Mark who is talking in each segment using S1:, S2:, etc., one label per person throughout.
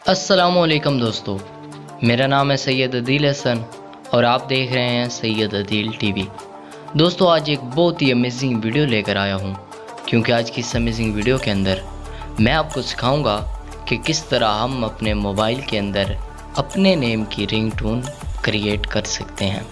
S1: अस्सलामुअलैकुम दोस्तों, मेरा नाम है सैयद अदील हसन और आप देख रहे हैं सैयद अदील टीवी। दोस्तों, आज एक बहुत ही अमेजिंग वीडियो लेकर आया हूं, क्योंकि आज की इस अमेजिंग वीडियो के अंदर मैं आपको सिखाऊंगा कि किस तरह हम अपने मोबाइल के अंदर अपने नेम की रिंगटोन क्रिएट कर सकते हैं।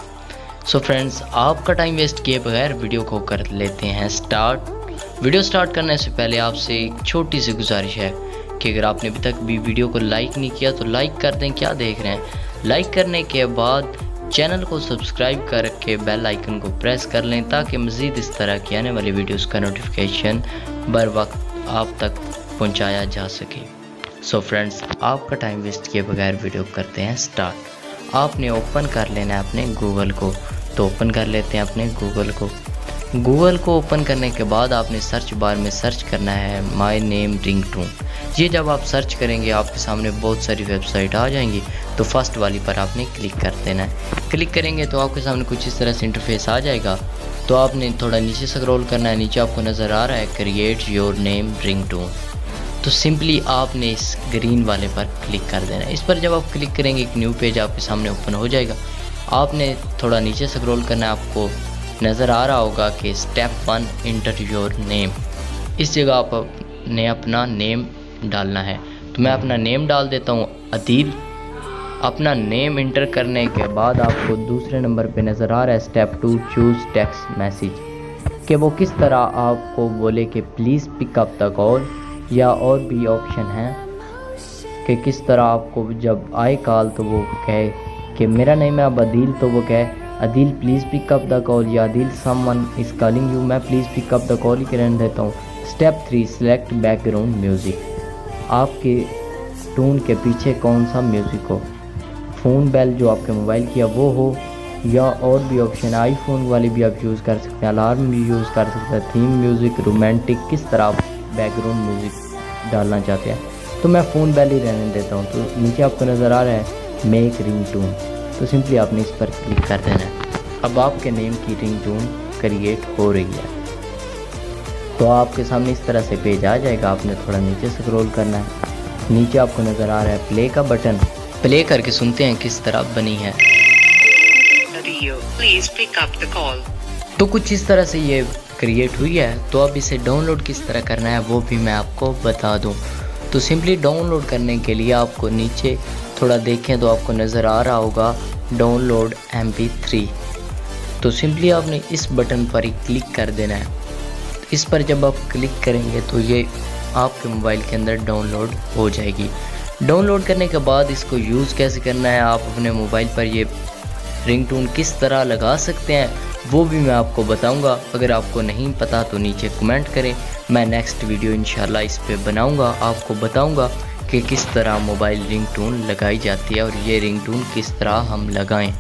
S1: सो फ्रेंड्स, आपका टाइम वेस्ट किए बगैर वीडियो को कर लेते हैं स्टार्ट। वीडियो स्टार्ट करने से पहले आपसे एक छोटी सी गुजारिश है कि अगर आपने अभी तक भी वीडियो को लाइक नहीं किया तो लाइक कर दें। क्या देख रहे हैं? लाइक करने के बाद चैनल को सब्सक्राइब करके बेल आइकन को प्रेस कर लें, ताकि मज़ीद इस तरह की आने वाली वीडियोस का नोटिफिकेशन बर वक्त आप तक पहुंचाया जा सके। सो फ्रेंड्स, आपका टाइम वेस्ट किए बगैर वीडियो करते हैं स्टार्ट। आपने ओपन कर लेना है अपने गूगल को, तो ओपन कर लेते हैं अपने गूगल को ओपन करने के बाद आपने सर्च बार में सर्च करना है माय नेम रिंगटोन। ये जब आप सर्च करेंगे आपके सामने बहुत सारी वेबसाइट आ जाएंगी, तो फर्स्ट वाली पर आपने क्लिक कर देना है। क्लिक करेंगे तो आपके सामने कुछ इस तरह से इंटरफेस आ जाएगा। तो आपने थोड़ा नीचे स्क्रॉल करना है। नीचे आपको नज़र आ रहा है क्रिएट योर नेम रिंगटोन, तो सिंपली आपने इस ग्रीन वाले पर क्लिक कर देना है। इस पर जब आप क्लिक करेंगे एक न्यू पेज आपके सामने ओपन हो जाएगा। आपने थोड़ा नीचे स्क्रॉल करना है। आपको नज़र आ रहा होगा कि स्टेप 1 इंटर योर नेम। इस जगह आपने अपना नेम डालना है। तो मैं अपना नेम डाल देता हूँ अदील। अपना नेम इंटर करने के बाद आपको दूसरे नंबर पे नज़र आ रहा है स्टेप 2 चूज़ टेक्स्ट मैसेज, कि वो किस तरह आपको बोले कि please pick up the call, या और भी ऑप्शन हैं कि किस तरह आपको जब आए कॉल तो वो कहे कि मेरा नेम है अब अदील, तो वो कहे Adeel please pick up the call, या Adeel someone is calling you, मैं please pick up the call ही रहने देता हूँ। Step 3 select background music. आपके टोन के पीछे कौन सा म्यूज़िक हो, फ़ोन बेल जो आपके मोबाइल की है वो हो, या और भी ऑप्शन आईफोन वाले भी आप यूज़ कर सकते हैं, अलार्म भी यूज़ कर सकते हैं, थीम म्यूज़िक, रोमांटिक, किस तरह आप बैकग्राउंड म्यूज़िक डालना चाहते हैं। तो मैं फ़ोन बेल ही रहने देता हूँ। तो नीचे आपको नज़र आ रहा है मेक रिंगटोन, तो सिंपली आपने इस पर क्लिक कर देना है। अब आपके नेम की रिंगटोन क्रिएट हो रही है। तो आपके सामने इस तरह से पेज आ जाएगा। आपने थोड़ा नीचे स्क्रॉल करना है। नीचे आपको नज़र आ रहा है प्ले का बटन। प्ले करके सुनते हैं किस तरह बनी है।
S2: Please pick up the call.
S1: तो कुछ इस तरह से ये क्रिएट हुई है। तो अब इसे डाउनलोड किस तरह करना है वो भी मैं आपको बता दूं। तो सिंपली डाउनलोड करने के लिए आपको नीचे थोड़ा देखें तो आपको नज़र आ रहा होगा डाउनलोड MP3। तो सिंपली आपने इस बटन पर ही क्लिक कर देना है। इस पर जब आप क्लिक करेंगे तो ये आपके मोबाइल के अंदर डाउनलोड हो जाएगी। डाउनलोड करने के बाद इसको यूज़ कैसे करना है, आप अपने मोबाइल पर ये रिंगटोन किस तरह लगा सकते हैं वो भी मैं आपको बताऊंगा। अगर आपको नहीं पता तो नीचे कमेंट करें, मैं नेक्स्ट वीडियो इंशाल्लाह इस पे बनाऊंगा, आपको बताऊंगा कि किस तरह मोबाइल रिंगटोन लगाई जाती है और ये रिंगटोन किस तरह हम लगाएं।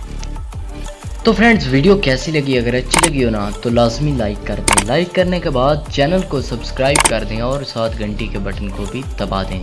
S1: तो फ्रेंड्स, वीडियो कैसी लगी? अगर अच्छी लगी हो ना तो लाजमी लाइक कर दें। लाइक करने के बाद चैनल को सब्सक्राइब कर दें और साथ घंटी के बटन को भी दबा दें।